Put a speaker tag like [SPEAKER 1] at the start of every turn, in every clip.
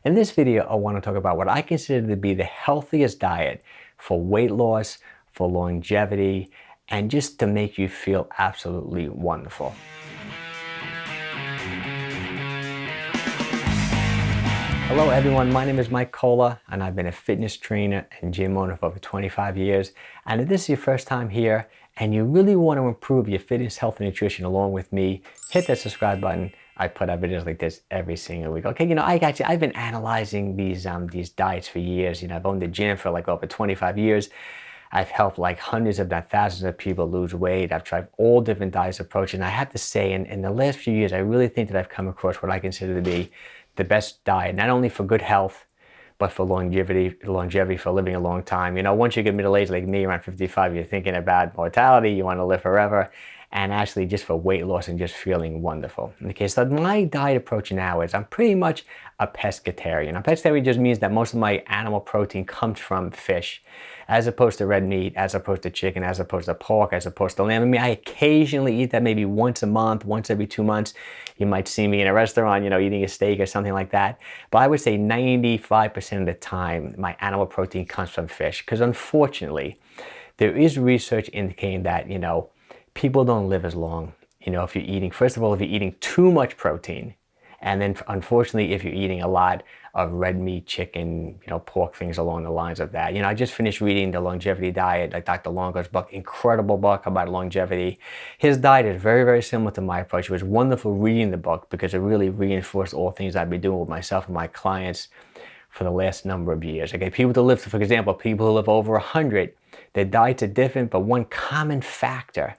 [SPEAKER 1] In this video, I want to talk about what I consider to be the healthiest diet for weight loss, for longevity, and just to make you feel absolutely wonderful. Hello everyone, my name is Mike Cola and I've been a fitness trainer and gym owner for over 25 years. And if this is your first time here and you really want to improve your fitness, health, and nutrition along with me, hit that subscribe button. I put out videos like this every single week. Okay, I've been analyzing these diets for years. I've owned a gym for like over 25 years. I've helped like hundreds if not thousands of people lose weight. I've tried all different diet approaches. And I have to say, in the last few years, I really think that I've come across what I consider to be the best diet, not only for good health, but for longevity for living a long time. Once you get middle-aged like me, around 55, you're thinking about mortality, you want to live forever, and actually just for weight loss and just feeling wonderful. Okay, so my diet approach now is I'm pretty much a pescatarian. A pescatarian just means that most of my animal protein comes from fish, as opposed to red meat, as opposed to chicken, as opposed to pork, as opposed to lamb. I mean, I occasionally eat that maybe once a month, once every 2 months. You might see me in a restaurant, eating a steak or something like that. But I would say 95% of the time, my animal protein comes from fish. Because unfortunately, there is research indicating that, people don't live as long, if you're eating, first of all, if you're eating too much protein, and then unfortunately, if you're eating a lot of red meat, chicken, pork, things along the lines of that. I just finished reading The Longevity Diet, like Dr. Longo's book, incredible book about longevity. His diet is very, very similar to my approach. It was wonderful reading the book because it really reinforced all things I've been doing with myself and my clients for the last number of years. Okay, people that live, for example, people who live over 100, their diets are different, but one common factor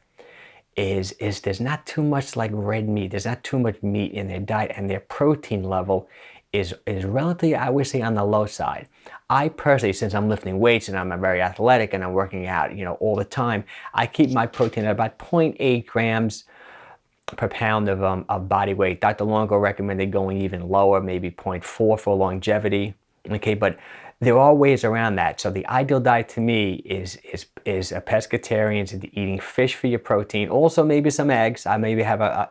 [SPEAKER 1] is there's not too much like red meat. There's not too much meat in their diet, and their protein level is relatively, I would say, on the low side. I personally, since I'm lifting weights and I'm very athletic and I'm working out, all the time, I keep my protein at about 0.8 grams per pound of body weight. Dr. Longo recommended going even lower, maybe 0.4 for longevity. Okay, but there are ways around that. So the ideal diet to me is a pescatarian, eating fish for your protein. Also maybe some eggs. I maybe have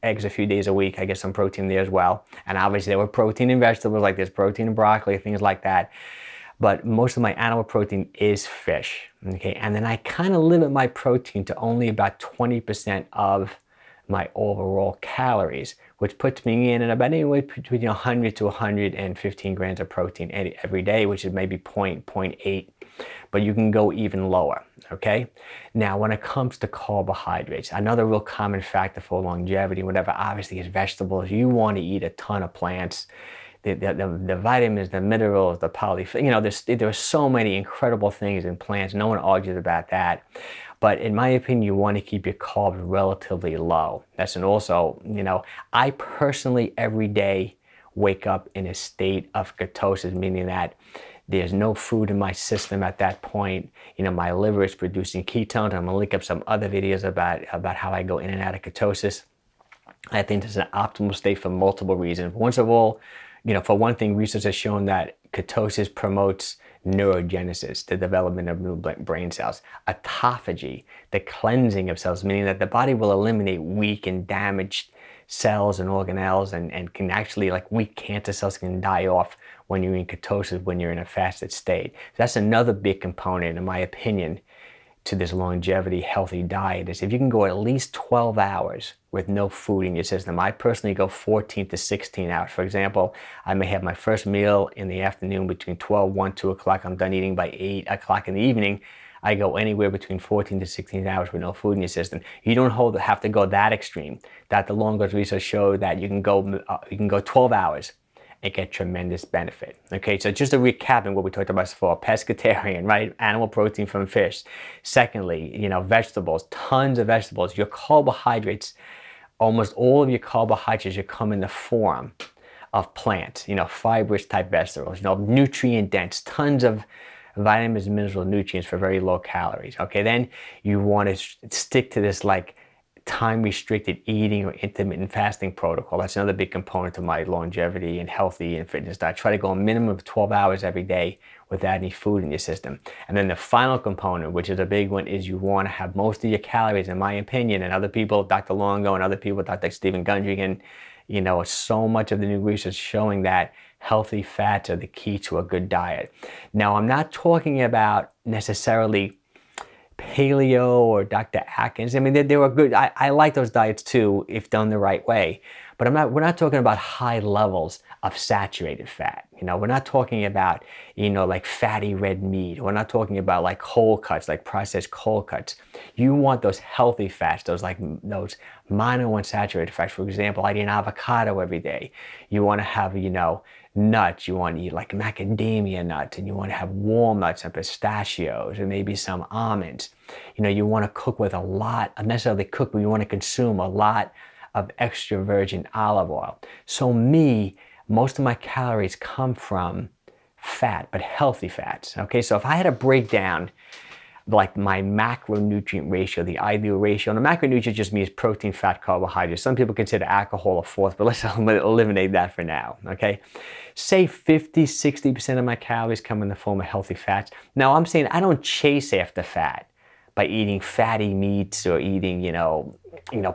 [SPEAKER 1] eggs a few days a week. I get some protein there as well. And obviously there were protein in vegetables, like there's protein in broccoli, things like that. But most of my animal protein is fish. Okay, and then I kind of limit my protein to only about 20% of my overall calories, which puts me in at about anywhere between 100 to 115 grams of protein every day, which is maybe 0.8, but you can go even lower, okay? Now, when it comes to carbohydrates, another real common factor for longevity, whatever, obviously is vegetables. You want to eat a ton of plants. The vitamins, the minerals, the there are so many incredible things in plants. No one argues about that. But in my opinion, you want to keep your carbs relatively low. And also, I personally every day wake up in a state of ketosis, meaning that there's no food in my system at that point. My liver is producing ketones. I'm gonna link up some other videos about how I go in and out of ketosis. I think this is an optimal state for multiple reasons. Once of all, for one thing, research has shown that ketosis promotes neurogenesis, the development of new brain cells, autophagy, the cleansing of cells, meaning that the body will eliminate weak and damaged cells and organelles, and can actually, like weak cancer cells can die off when you're in ketosis, when you're in a fasted state. So that's another big component, in my opinion, to this longevity healthy diet, is if you can go at least 12 hours with no food in your system. I personally go 14 to 16 hours. For example, I may have my first meal in the afternoon between 12, 1, 2 o'clock. I'm done eating by 8 o'clock in the evening. I go anywhere between 14 to 16 hours with no food in your system. You don't have to go that extreme. Dr. Longo's research showed that you can go 12 hours and get tremendous benefit. Okay, so just to recap on what we talked about before, pescatarian, right? Animal protein from fish. Secondly, vegetables, tons of vegetables. Your carbohydrates, almost all of your carbohydrates should come in the form of plants, fibrous type vegetables, nutrient dense, tons of vitamins, minerals, nutrients for very low calories. Okay, then you want to stick to this like time-restricted eating or intermittent fasting protocol. That's another big component to my longevity and healthy and fitness diet. Try to go a minimum of 12 hours every day without any food in your system. And then the final component, which is a big one, is you want to have most of your calories, in my opinion, and other people, Dr. Longo and other people, Dr. Stephen Gundry, and so much of the new research showing that Healthy fats are the key to a good diet. Now, I'm not talking about necessarily paleo or Dr. Atkins. I mean, they were good. I like those diets too, if done the right way. But we're not talking about high levels of saturated fat. We're not talking about, like fatty red meat. We're not talking about like cold cuts, like processed cold cuts. You want those healthy fats, those monounsaturated fats. For example, I eat an avocado every day. You want to have, nuts. You want to eat like macadamia nuts, and you want to have walnuts and pistachios and maybe some almonds. You want to cook with a lot, not necessarily cook, but you want to consume a lot of extra virgin olive oil. So most of my calories come from fat, but healthy fats. Okay, so if I had to break down like my macronutrient ratio, the ideal ratio, and the macronutrient just means protein, fat, carbohydrates. Some people consider alcohol a fourth, but let's eliminate that for now, okay? Say 50-60% of my calories come in the form of healthy fats. Now, I'm saying I don't chase after fat by eating fatty meats or eating,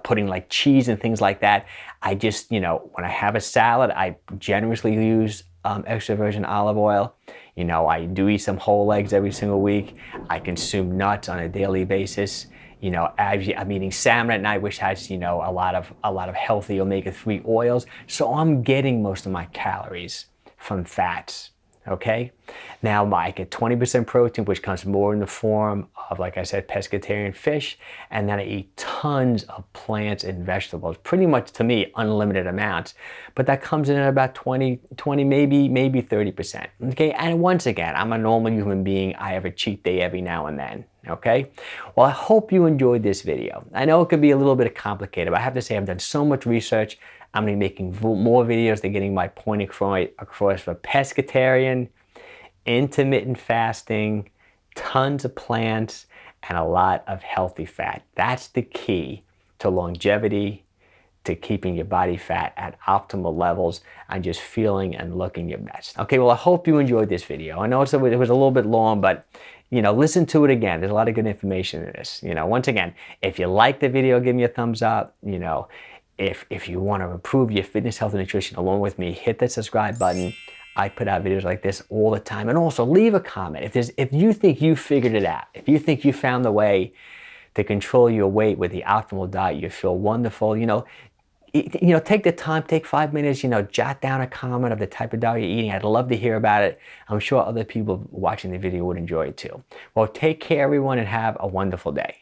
[SPEAKER 1] putting like cheese and things like that. I just, when I have a salad, I generously use extra virgin olive oil. I do eat some whole eggs every single week. I consume nuts on a daily basis. I'm eating salmon at night, which has, a lot of healthy omega-3 oils. So I'm getting most of my calories from fats. Okay, now I get 20% protein, which comes more in the form of, like I said, pescatarian fish, and then I eat tons of plants and vegetables, pretty much, to me, unlimited amounts, but that comes in at about 20, maybe 30%. Okay, and once again, I'm a normal human being. I have a cheat day every now and then. Okay, well, I hope you enjoyed this video. I know it could be a little bit complicated, but I have to say I've done so much research. I'm going to be making more videos to getting my point across for pescatarian, intermittent fasting, tons of plants, and a lot of healthy fat. That's the key to longevity, to keeping your body fat at optimal levels, and just feeling and looking your best. Okay, well, I hope you enjoyed this video. I know it was a little bit long, but listen to it again. There's a lot of good information in this. Once again, if you like the video, give me a thumbs up. If you want to improve your fitness, health, and nutrition along with me, hit that subscribe button. I put out videos like this all the time. And also leave a comment. If you think you figured it out, if you think you found the way to control your weight with the optimal diet, you feel wonderful, take the time, take 5 minutes, jot down a comment of the type of diet you're eating. I'd love to hear about it. I'm sure other people watching the video would enjoy it too. Well, take care, everyone, and have a wonderful day.